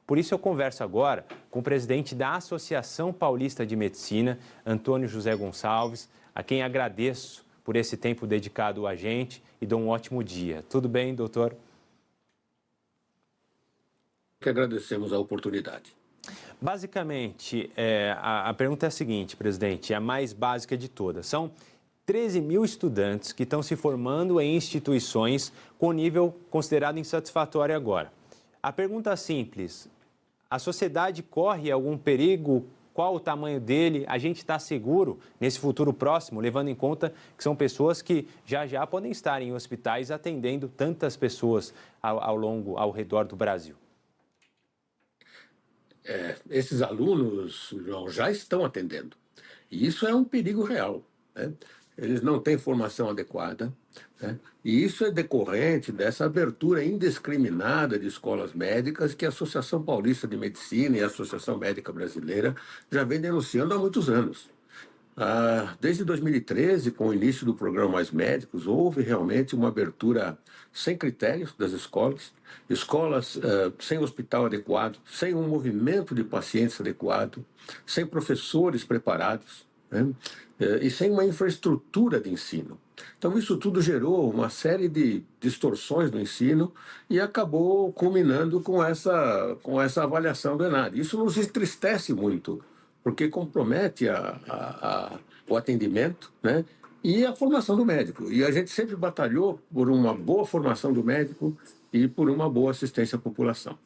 Por isso eu converso agora com o presidente da Associação Paulista de Medicina, Antônio José Gonçalves, a quem agradeço por esse tempo dedicado a gente e dou um ótimo dia. Tudo bem, doutor? Que agradecemos a oportunidade. Basicamente, a pergunta é a seguinte, presidente, é a mais básica de todas. São 13 mil estudantes que estão se formando em instituições com nível considerado insatisfatório agora. A pergunta simples, a sociedade corre algum perigo? Qual o tamanho dele? A gente está seguro nesse futuro próximo, levando em conta que são pessoas que já podem estar em hospitais atendendo tantas pessoas ao redor do Brasil? Esses alunos, João, já estão atendendo. E isso é um perigo real, né? Eles não têm formação adequada, né? E isso é decorrente dessa abertura indiscriminada de escolas médicas que a Associação Paulista de Medicina e a Associação Médica Brasileira já vem denunciando há muitos anos. Desde 2013, com o início do programa Mais Médicos, houve realmente uma abertura sem critérios das escolas, sem hospital adequado, sem um movimento de pacientes adequado, sem professores preparados, né? E sem uma infraestrutura de ensino. Então, isso tudo gerou uma série de distorções no ensino e acabou culminando com essa avaliação do ENAD. Isso nos entristece muito, porque compromete o atendimento, né, e a formação do médico. E a gente sempre batalhou por uma boa formação do médico e por uma boa assistência à população.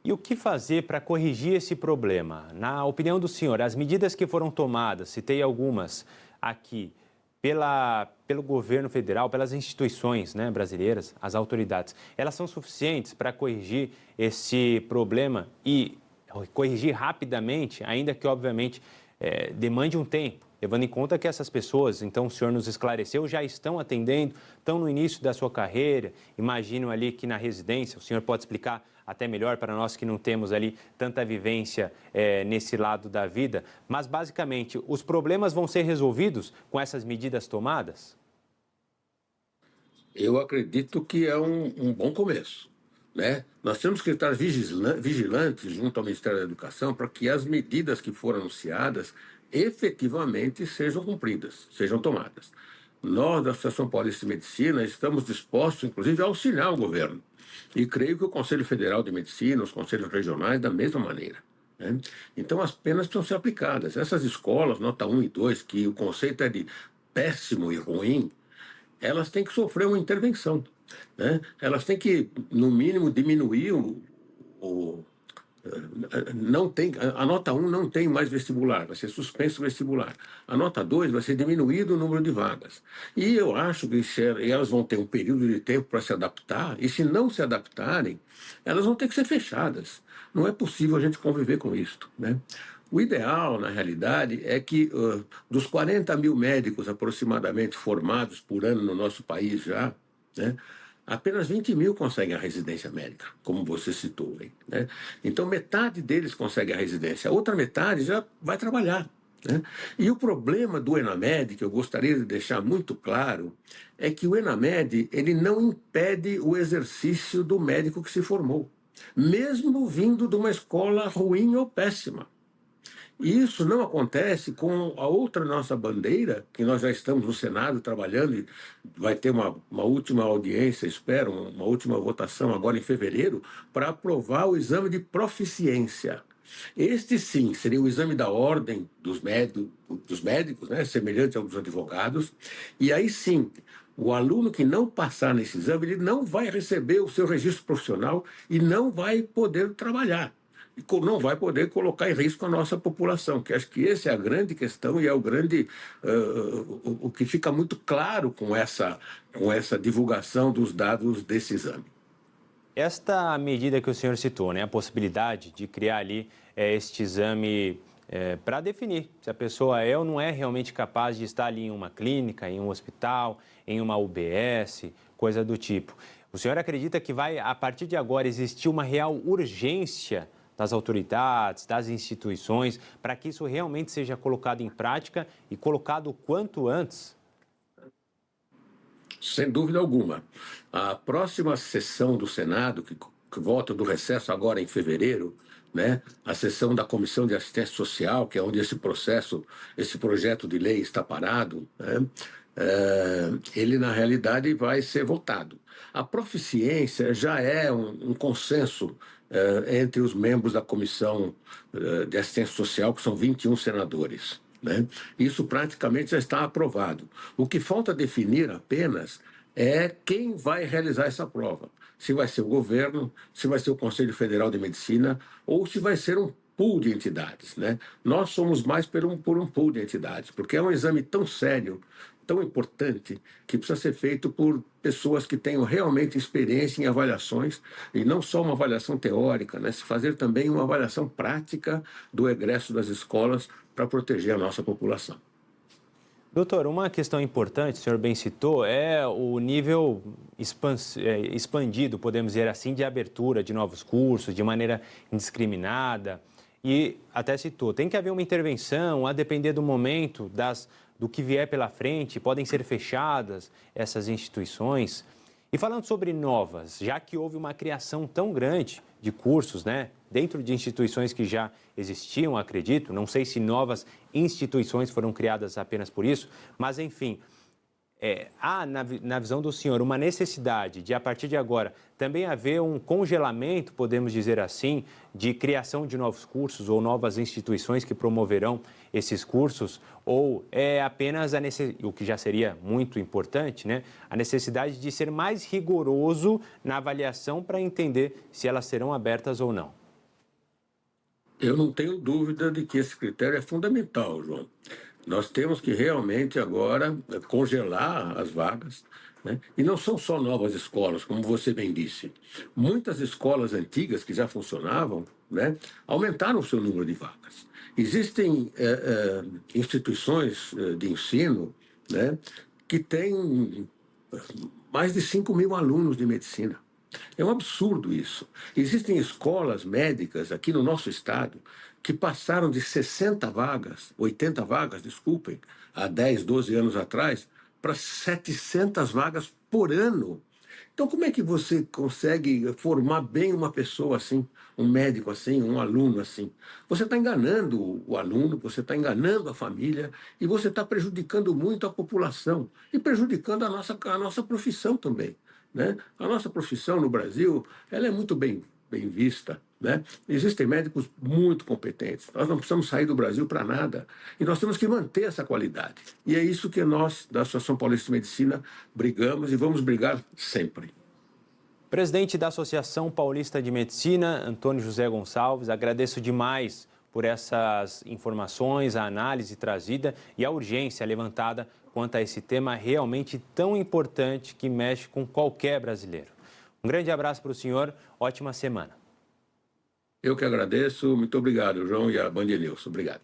E o que fazer para corrigir esse problema? Na opinião do senhor, as medidas que foram tomadas, citei algumas aqui, pelo governo federal, pelas instituições, né, brasileiras, as autoridades, elas são suficientes para corrigir esse problema e corrigir rapidamente, ainda que, obviamente, demande um tempo, levando em conta que essas pessoas, então o senhor nos esclareceu, já estão atendendo, estão no início da sua carreira, imagino ali que na residência, o senhor pode explicar até melhor para nós que não temos ali tanta vivência nesse lado da vida, mas basicamente os problemas vão ser resolvidos com essas medidas tomadas? Eu acredito que é um bom começo, né? Nós temos que estar vigilantes junto ao Ministério da Educação para que as medidas que foram anunciadas efetivamente sejam cumpridas, sejam tomadas. Nós, da Associação Paulista de Medicina, estamos dispostos, inclusive, a auxiliar o governo. E creio que o Conselho Federal de Medicina, os conselhos regionais, da mesma maneira, né? Então, as penas precisam ser aplicadas. Essas escolas, nota 1 e 2, que o conceito é de péssimo e ruim, elas têm que sofrer uma intervenção, né? Elas têm que, no mínimo, diminuir o não tem, a nota 1 não tem mais vestibular, vai ser suspenso o vestibular. A nota 2 vai ser diminuído o número de vagas. E eu acho que elas vão ter um período de tempo para se adaptar, e se não se adaptarem, elas vão ter que ser fechadas. Não é possível a gente conviver com isso, né? O ideal, na realidade, é que dos 40 mil médicos aproximadamente formados por ano no nosso país já, né, apenas 20 mil conseguem a residência médica, como você citou aí, né? Então, metade deles consegue a residência, a outra metade já vai trabalhar, né? E o problema do ENAMED, que eu gostaria de deixar muito claro, é que o ENAMED ele não impede o exercício do médico que se formou, mesmo vindo de uma escola ruim ou péssima. E isso não acontece com a outra nossa bandeira, que nós já estamos no Senado trabalhando e vai ter uma última audiência, espero, uma última votação agora em fevereiro, para aprovar o exame de proficiência. Este, sim, seria o exame da ordem dos médicos, né, semelhante aos dos advogados, e aí sim, o aluno que não passar nesse exame, ele não vai receber o seu registro profissional e não vai poder trabalhar. E não vai poder colocar em risco a nossa população, que acho que essa é a grande questão e é o que fica muito claro com essa divulgação dos dados desse exame. Esta medida que o senhor citou, né, a possibilidade de criar ali este exame para definir se a pessoa é ou não é realmente capaz de estar ali em uma clínica, em um hospital, em uma UBS, coisa do tipo. O senhor acredita que vai, a partir de agora, existir uma real urgência das autoridades, das instituições, para que isso realmente seja colocado em prática e colocado o quanto antes? Sem dúvida alguma. A próxima sessão do Senado, que que volta do recesso agora em fevereiro, né? A sessão da Comissão de Assistência Social, que é onde esse projeto de lei está parado, né? Ele, na realidade, vai ser votado. A proficiência já é um consenso entre os membros da Comissão de Assistência Social, que são 21 senadores, né? Isso praticamente já está aprovado. O que falta definir apenas é quem vai realizar essa prova. Se vai ser o governo, se vai ser o Conselho Federal de Medicina ou se vai ser um pool de entidades, né? Nós somos mais por um pool de entidades, porque é um exame tão sério, tão importante, que precisa ser feito por pessoas que tenham realmente experiência em avaliações, e não só uma avaliação teórica, né? Se fazer também uma avaliação prática do egresso das escolas para proteger a nossa população. Doutor, uma questão importante, o senhor bem citou, é o nível expandido, podemos dizer assim, de abertura de novos cursos, de maneira indiscriminada. E até citou, tem que haver uma intervenção, a depender do momento, do que vier pela frente, podem ser fechadas essas instituições. E falando sobre novas, já que houve uma criação tão grande de cursos, né, dentro de instituições que já existiam, acredito, não sei se novas instituições foram criadas apenas por isso, mas enfim, há na visão do senhor uma necessidade de, a partir de agora, também haver um congelamento, podemos dizer assim, de criação de novos cursos ou novas instituições que promoverão esses cursos, ou é apenas o que já seria muito importante, né? A necessidade de ser mais rigoroso na avaliação para entender se elas serão abertas ou não? Eu não tenho dúvida de que esse critério é fundamental, João. Nós temos que realmente agora congelar as vagas, né? E não são só novas escolas, como você bem disse. Muitas escolas antigas que já funcionavam, né, aumentaram o seu número de vagas. Existem instituições de ensino, né, que têm mais de 5.000 alunos de medicina. É um absurdo isso. Existem escolas médicas aqui no nosso estado que passaram de 60 vagas, 80 vagas, desculpem, há 10, 12 anos atrás, para 700 vagas por ano. Então, como é que você consegue formar bem uma pessoa assim, um médico assim, um aluno assim? Você está enganando o aluno, você está enganando a família e você está prejudicando muito a população e prejudicando a nossa profissão também, né? A nossa profissão no Brasil, ela é muito bem vista, né? Existem médicos muito competentes. Nós não precisamos sair do Brasil para nada. E nós temos que manter essa qualidade. E é isso que nós, da Associação Paulista de Medicina, brigamos e vamos brigar sempre. Presidente da Associação Paulista de Medicina, Antônio José Gonçalves, agradeço demais por essas informações, a análise trazida e a urgência levantada quanto a esse tema realmente tão importante que mexe com qualquer brasileiro. Um grande abraço para o senhor, ótima semana. Eu que agradeço, muito obrigado, João, e a Band News. Obrigado.